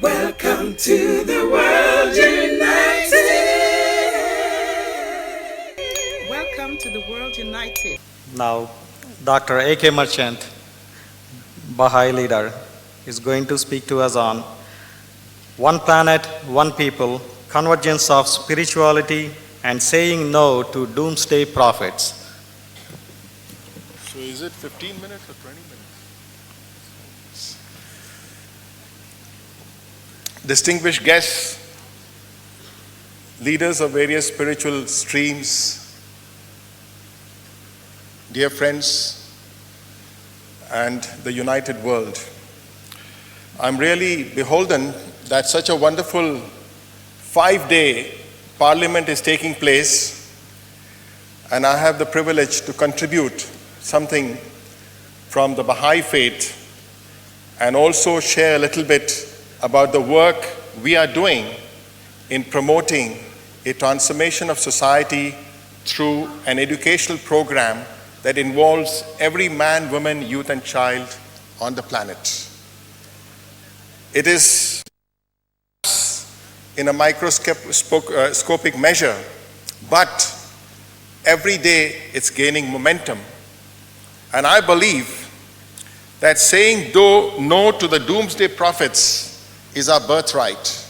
Welcome to the world united. Welcome to the world united. Now, Dr. A.K. Merchant, Baha'i leader, is going to speak to us on One Planet, One People, Convergence of Spirituality and Saying No to Doomsday Prophets. So is it 15 minutes or 20 minutes? Distinguished guests, leaders of various spiritual streams, dear friends, and the united world. I'm really beholden that such a wonderful 5-day parliament is taking place, and I have the privilege to contribute something from the Baha'i faith and also share a little bit about the work we are doing in promoting a transformation of society through an educational program that involves every man, woman, youth, and child on the planet. It is in a microscopic measure, but every day it's gaining momentum. And I believe that saying no to the doomsday prophets is our birthright.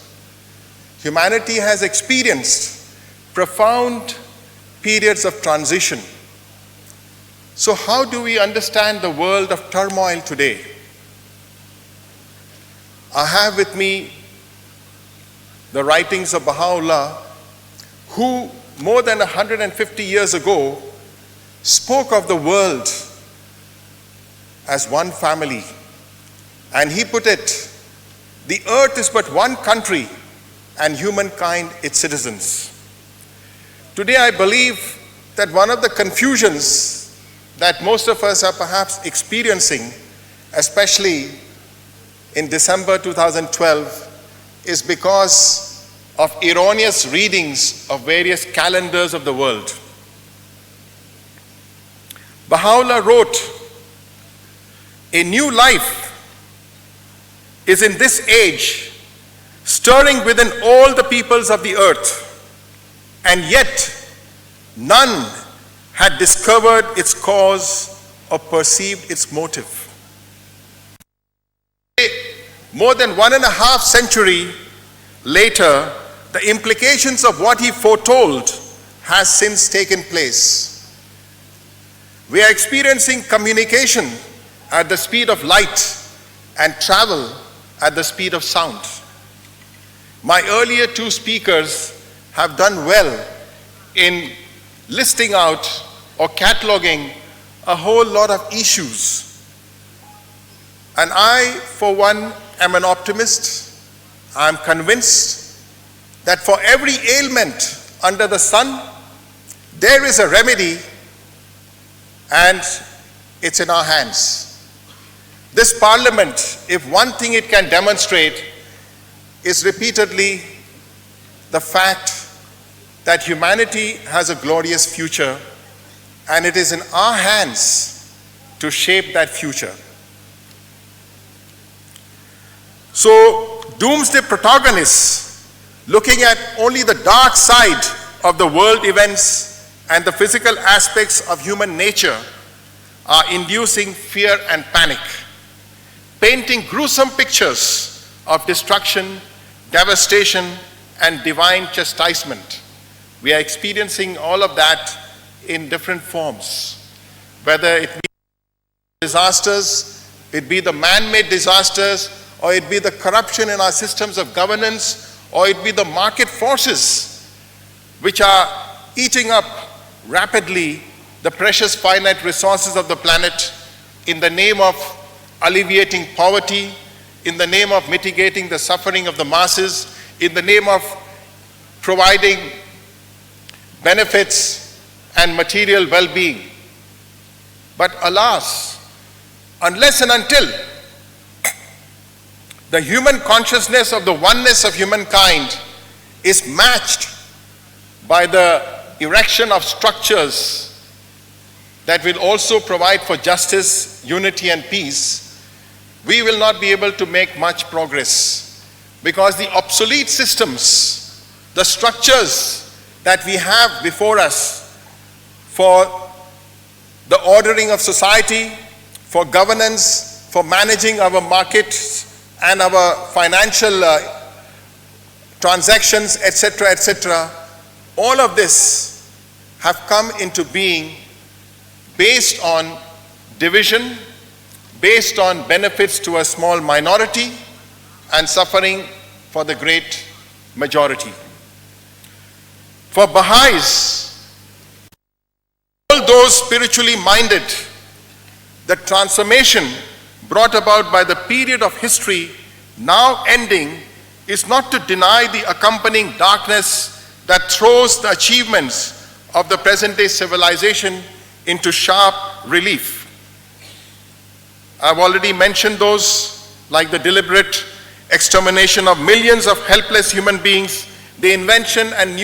Humanity has experienced profound periods of transition. So how do we understand the world of turmoil today? I have with me the writings of Baha'u'llah, who more than 150 years ago spoke of the world as one family. And he put it, the earth is but one country and humankind its citizens. Today I believe that one of the confusions that most of us are perhaps experiencing, especially in December 2012, is because of erroneous readings of various calendars of the world. Baha'u'llah wrote, a new life is in this age, stirring within all the peoples of the earth, and yet none had discovered its cause or perceived its motive. More than 1.5 centuries later, the implications of what he foretold has since taken place. We are experiencing communication at the speed of light and travel at the speed of sound. My earlier 2 speakers have done well in listing out or cataloging a whole lot of issues. And I, for one, am an optimist. I am convinced that for every ailment under the sun, there is a remedy, and it's in our hands. This parliament, if one thing it can demonstrate, is repeatedly the fact that humanity has a glorious future, and it is in our hands to shape that future. So, doomsday protagonists, looking at only the dark side of the world events and the physical aspects of human nature, are inducing fear and panic, painting gruesome pictures of destruction, devastation, and divine chastisement. We are experiencing all of that in different forms, whether it be disasters, it be the man-made disasters, or it be the corruption in our systems of governance, or it be the market forces which are eating up rapidly the precious finite resources of the planet in the name of alleviating poverty, in the name of mitigating the suffering of the masses, in the name of providing benefits and material well-being. But alas, unless and until the human consciousness of the oneness of humankind is matched by the erection of structures that will also provide for justice, unity, and peace, we will not be able to make much progress. because the obsolete systems, the structures that we have before us for the ordering of society, for governance, for managing our markets and our financial transactions, etc., all of this have come into being based on division, based on benefits to a small minority and suffering for the great majority. For Baha'is, all those spiritually minded, the transformation brought about by the period of history now ending is not to deny the accompanying darkness that throws the achievements of the present-day civilization into sharp relief. I've already mentioned those, like the deliberate extermination of millions of helpless human beings, the invention and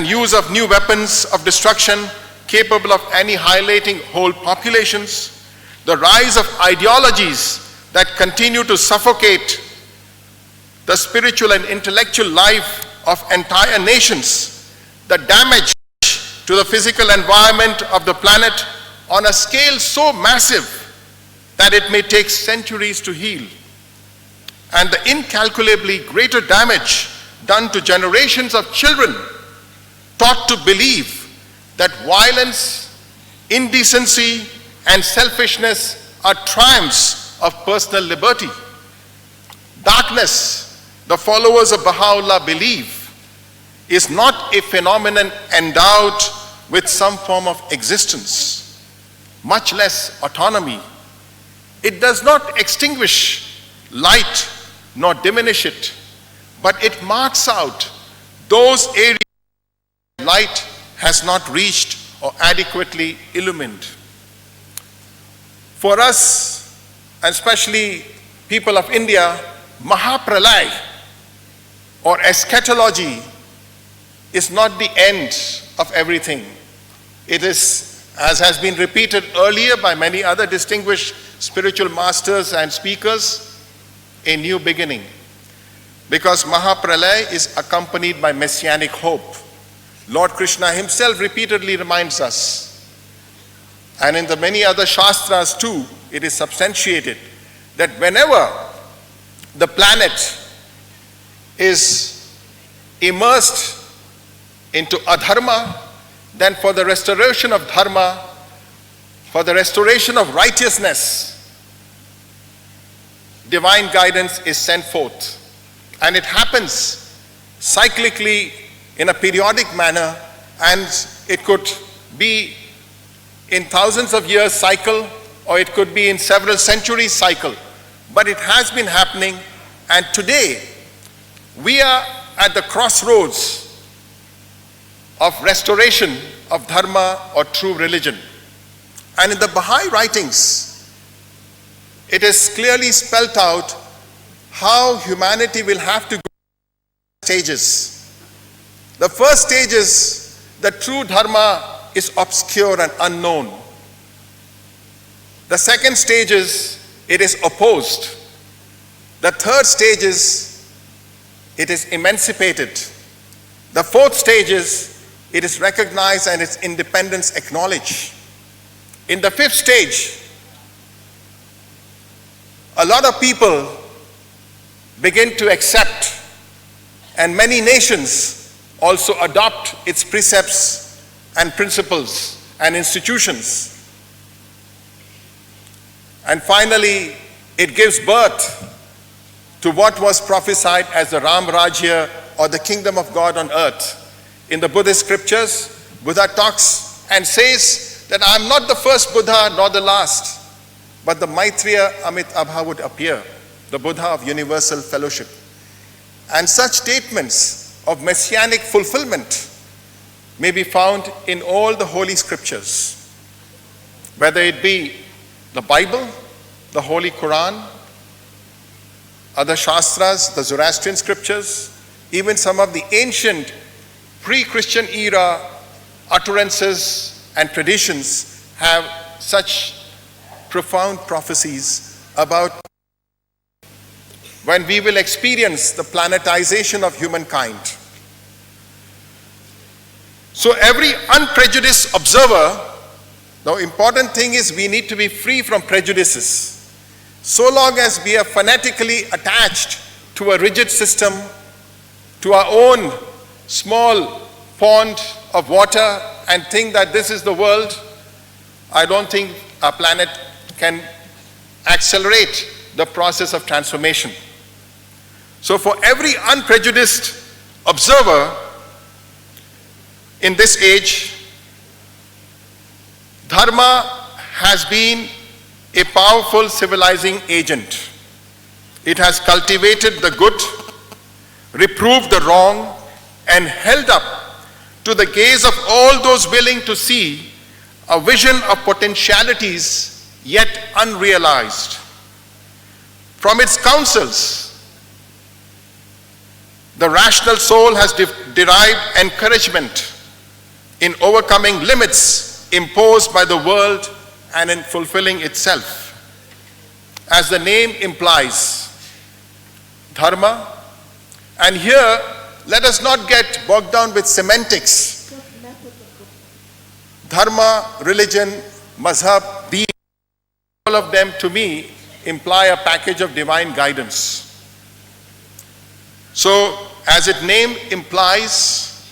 use of new weapons of destruction capable of annihilating whole populations, the rise of ideologies that continue to suffocate the spiritual and intellectual life of entire nations, the damage to the physical environment of the planet on a scale so massive that it may take centuries to heal, and the incalculably greater damage done to generations of children taught to believe that violence, indecency, and selfishness are triumphs of personal liberty. Darkness, the followers of Baha'u'llah believe, is not a phenomenon endowed with some form of existence, much less autonomy. It does not extinguish light nor diminish it, but it marks out those areas where light has not reached or adequately illumined. For us, and especially people of India, Mahapralay or eschatology is not the end of everything. It is, as has been repeated earlier by many other distinguished spiritual masters and speakers, a new beginning. Because Mahapralay is accompanied by messianic hope. Lord Krishna himself repeatedly reminds us, and in the many other Shastras too, it is substantiated, that whenever the planet is immersed into adharma, then for the restoration of dharma, for the restoration of righteousness, divine guidance is sent forth. And it happens cyclically in a periodic manner, and it could be in thousands of years cycle, or it could be in several centuries cycle. But it has been happening, and today we are at the crossroads of restoration of dharma or true religion. And in the Baha'i writings, it is clearly spelt out how humanity will have to go through stages. The first stage is the true dharma is obscure and unknown. The second stage is it is opposed. The third stage is it is emancipated. The fourth stage is it is recognized and its independence acknowledged. In the fifth stage, a lot of people begin to accept, and many nations also adopt its precepts and principles and institutions. And finally, it gives birth to what was prophesied as the Ram Rajya, or the kingdom of God on earth. In the Buddhist scriptures, Buddha talks and says that I am not the first Buddha nor the last, but the Maitreya Amitabha would appear, the Buddha of universal fellowship. And such statements of messianic fulfillment may be found in all the holy scriptures, whether it be the Bible, the Holy Quran, other Shastras, the Zoroastrian scriptures, even some of the ancient pre-Christian era utterances and traditions have such profound prophecies about. when we will experience the planetization of humankind. So every unprejudiced observer, the important thing is we need to be free from prejudices. So long as we are fanatically attached to a rigid system, to our own small pond of water and think that this is the world, I don't think our planet can accelerate the process of transformation. So for every unprejudiced observer in this age, dharma has been a powerful civilizing agent. It has cultivated the good, reproved the wrong, and held up to the gaze of all those willing to see a vision of potentialities yet unrealized. From its counsels, the rational soul has derived encouragement in overcoming limits imposed by the world and in fulfilling itself. As the name implies, dharma, and here let us not get bogged down with semantics. Dharma, religion, mazhab, deen, all of them to me imply a package of divine guidance. So, as its name implies,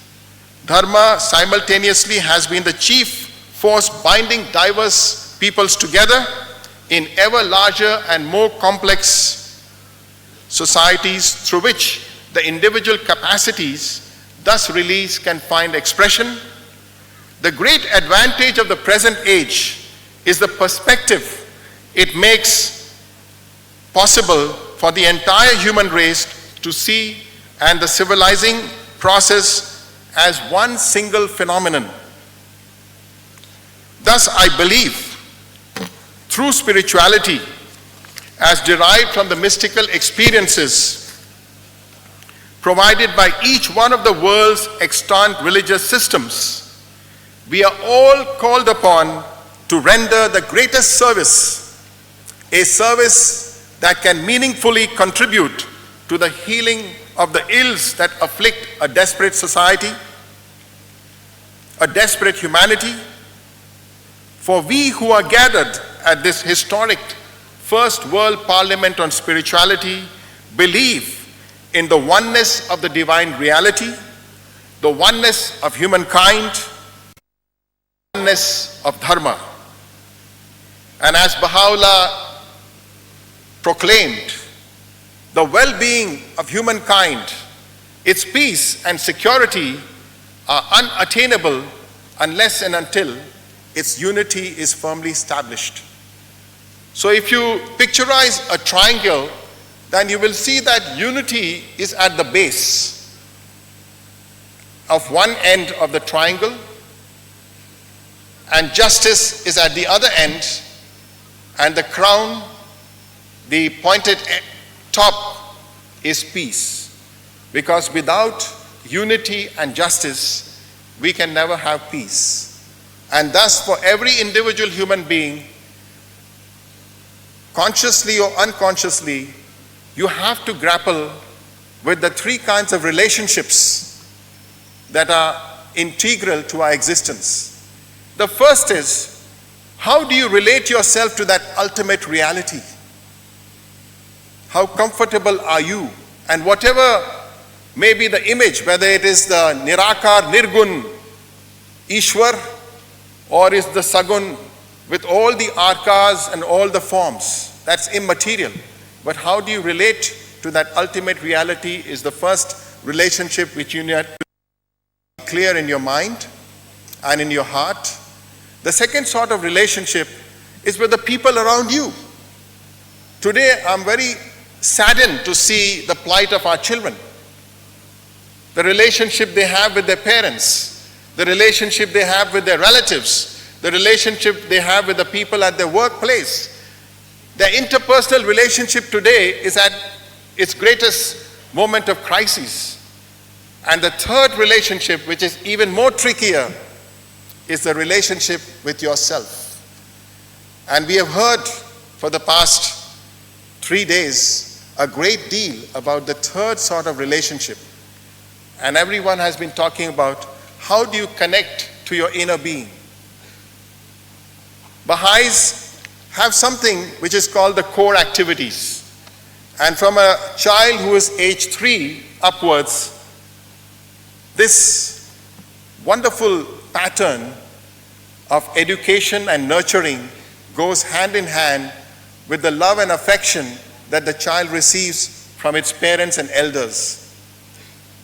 dharma simultaneously has been the chief force binding diverse peoples together in ever larger and more complex societies through which the individual capacities thus released can find expression. The great advantage of the present age is the perspective it makes possible for the entire human race to see and the civilizing process as one single phenomenon. Thus, I believe, through spirituality, as derived from the mystical experiences provided by each one of the world's extant religious systems, we are all called upon to render the greatest service, a service that can meaningfully contribute to the healing of the ills that afflict a desperate society, a desperate humanity. For we who are gathered at this historic First World Parliament on Spirituality believe in the oneness of the divine reality, the oneness of humankind, the oneness of dharma. And as Baha'u'llah proclaimed, the well-being of humankind, its peace and security are unattainable unless and until its unity is firmly established. So if you picturize a triangle, then you will see that unity is at the base of one end of the triangle, and justice is at the other end, and the crown, the pointed top, is peace. Because without unity and justice, we can never have peace. And thus, for every individual human being, consciously or unconsciously, you have to grapple with the three kinds of relationships that are integral to our existence. The first is, how do you relate yourself to that ultimate reality? How comfortable are you? And whatever may be the image, whether it is the Nirakar, Nirgun, Ishwar, or is the Sagun with all the arkas and all the forms, that's immaterial. But how do you relate to that ultimate reality is the first relationship which you need to be clear in your mind and in your heart. The second sort of relationship is with the people around you. Today, I'm very saddened to see the plight of our children. The relationship they have with their parents, the relationship they have with their relatives, the relationship they have with the people at their workplace. Their interpersonal relationship today is at its greatest moment of crisis. And the third relationship, which is even more trickier, is the relationship with yourself. And we have heard for the past 3 days a great deal about the third sort of relationship. And everyone has been talking about how do you connect to your inner being. Baha'is have something which is called the core activities. And from a child who is age 3 upwards, this wonderful pattern of education and nurturing goes hand in hand with the love and affection that the child receives from its parents and elders.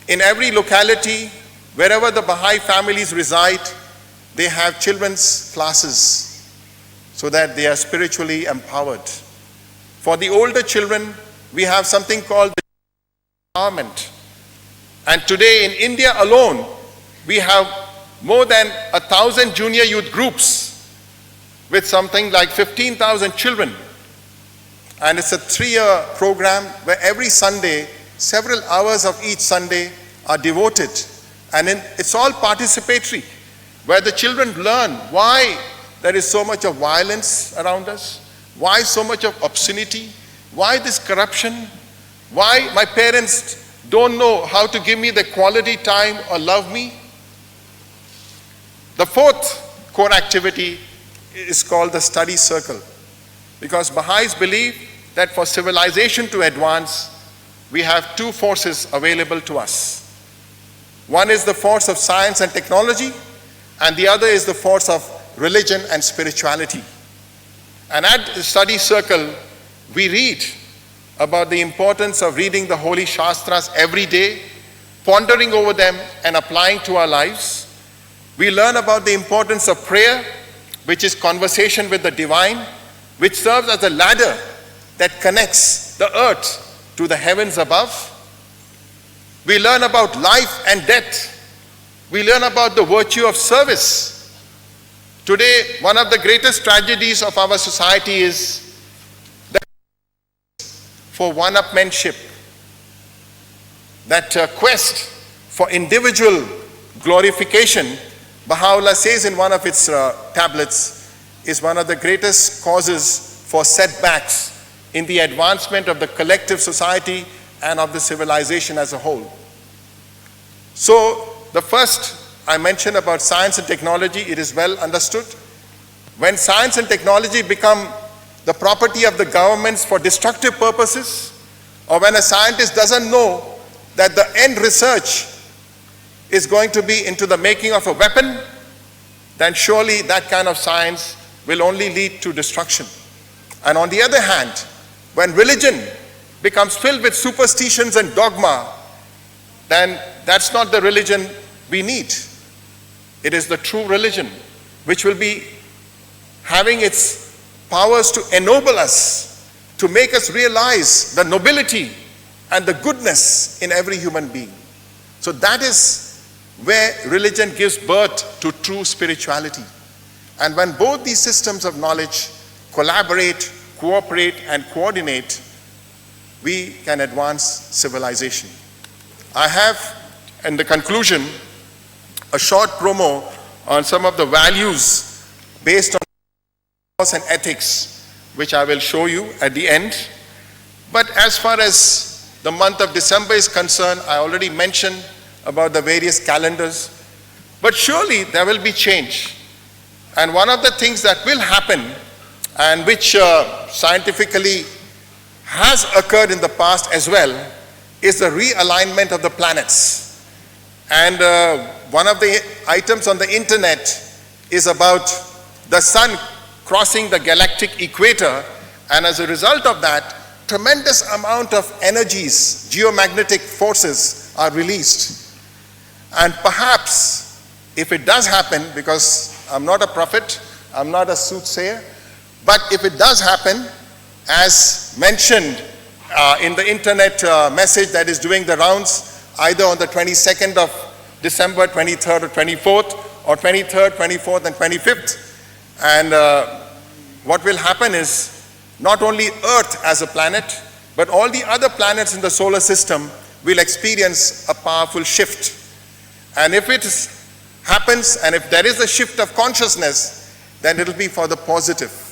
In every locality, wherever the Baha'i families reside, they have children's classes so that they are spiritually empowered. For the older children, we have something called the empowerment. And today in India alone, we have more than 1,000 junior youth groups with something like 15,000 children. And it's a 3-year program where every Sunday, several hours of each Sunday are devoted. And it's all participatory, where the children learn why there is so much of violence around us, why so much of obscenity, why this corruption, why my parents don't know how to give me the quality time or love me. The fourth core activity is called the study circle, because Baha'is believe that for civilization to advance, we have two forces available to us. One is the force of science and technology, and the other is the force of religion and spirituality. And at the study circle, we read about the importance of reading the Holy Shastras every day, pondering over them and applying to our lives. We learn about the importance of prayer, which is conversation with the divine, which serves as a ladder that connects the earth to the heavens above. We learn about life and death. We learn about the virtue of service. Today, one of the greatest tragedies of our society is the for one-upmanship, that quest for individual glorification. Baha'u'llah says in one of its tablets, is one of the greatest causes for setbacks in the advancement of the collective society and of the civilization as a whole. So the first I mentioned about science and technology, it is well understood. When science and technology become the property of the governments for destructive purposes, or when a scientist doesn't know that the end research is going to be into the making of a weapon, then surely that kind of science will only lead to destruction. And on the other hand, when religion becomes filled with superstitions and dogma, then that's not the religion we need. It is the true religion, which will be having its powers to ennoble us, to make us realize the nobility and the goodness in every human being. So that is where religion gives birth to true spirituality. And when both these systems of knowledge collaborate, cooperate, and coordinate, we can advance civilization. I have, in the conclusion, a short promo on some of the values based on laws and ethics, which I will show you at the end. But as far as the month of December is concerned, I already mentioned about the various calendars. But surely there will be change. And one of the things that will happen, and which scientifically has occurred in the past as well, is the realignment of the planets. And one of the items on the internet is about the sun crossing the galactic equator, and as a result of that, tremendous amount of energies, geomagnetic forces are released. And perhaps, if it does happen, because I'm not a prophet, I'm not a soothsayer, but if it does happen, as mentioned in the internet message that is doing the rounds, either on the 22nd of December, 23rd or 24th, or 23rd, 24th, and 25th. And what will happen is not only Earth as a planet, but all the other planets in the solar system will experience a powerful shift. And if it happens, and if there is a shift of consciousness, then it will be for the positive.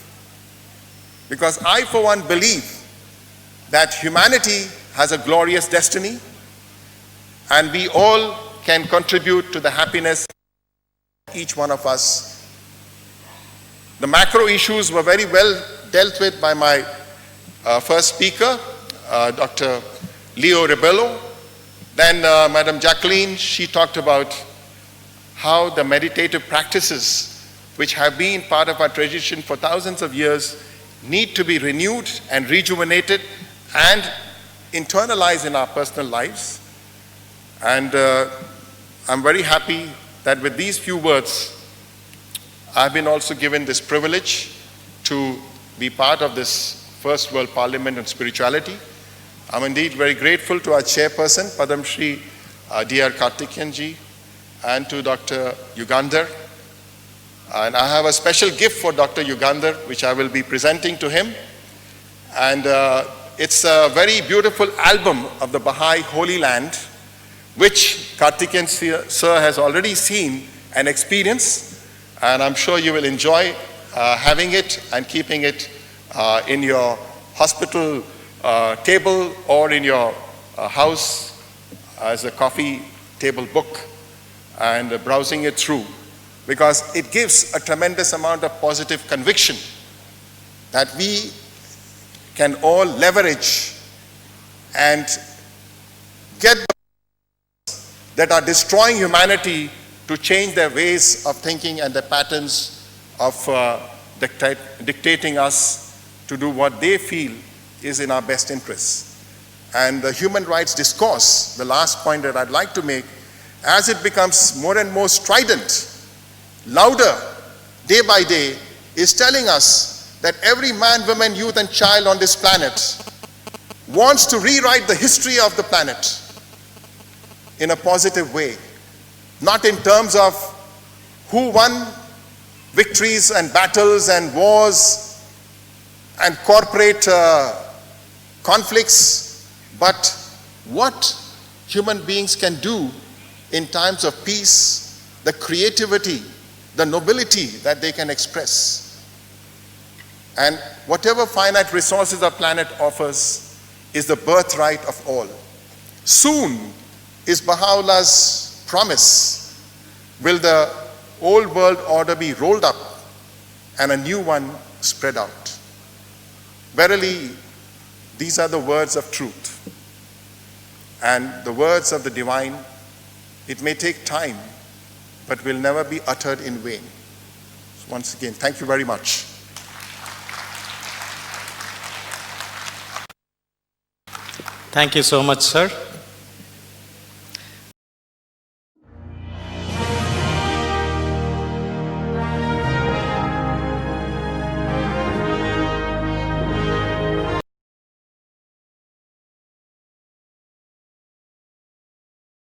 Because I, for one, believe that humanity has a glorious destiny and we all can contribute to the happiness of each one of us. The macro issues were very well dealt with by my first speaker, Dr. Leo Rebello. Then Madam Jacqueline, she talked about how the meditative practices which have been part of our tradition for thousands of years need to be renewed and rejuvenated and internalized in our personal lives. And I'm very happy that with these few words, I've been also given this privilege to be part of this First World Parliament on Spirituality. I'm indeed very grateful to our chairperson, Padam Shri Dr. Karthikeyan ji, and to Dr. Yugandhar. And I have a special gift for Dr. Yugandhar, which I will be presenting to him. And it's a very beautiful album of the Baha'i Holy Land, which Karthikeyan sir has already seen and experienced. And I'm sure you will enjoy having it and keeping it in your hospital table or in your house as a coffee table book and browsing it through, because it gives a tremendous amount of positive conviction that we can all leverage and get that are destroying humanity to change their ways of thinking and their patterns of dictating us to do what they feel is in our best interests. And the human rights discourse, the last point that I'd like to make, as it becomes more and more strident, louder, day by day, is telling us that every man, woman, youth, and child on this planet wants to rewrite the history of the planet in a positive way, not in terms of who won victories and battles and wars and corporate conflicts, but what human beings can do in times of peace, the creativity, the nobility that they can express. And whatever finite resources our planet offers is the birthright of all. Soon is Baha'u'llah's promise, will the old world order be rolled up and a new one spread out. Verily, these are the words of truth and the words of the divine. It may take time, but will never be uttered in vain. So once again, thank you very much. Thank you so much, sir.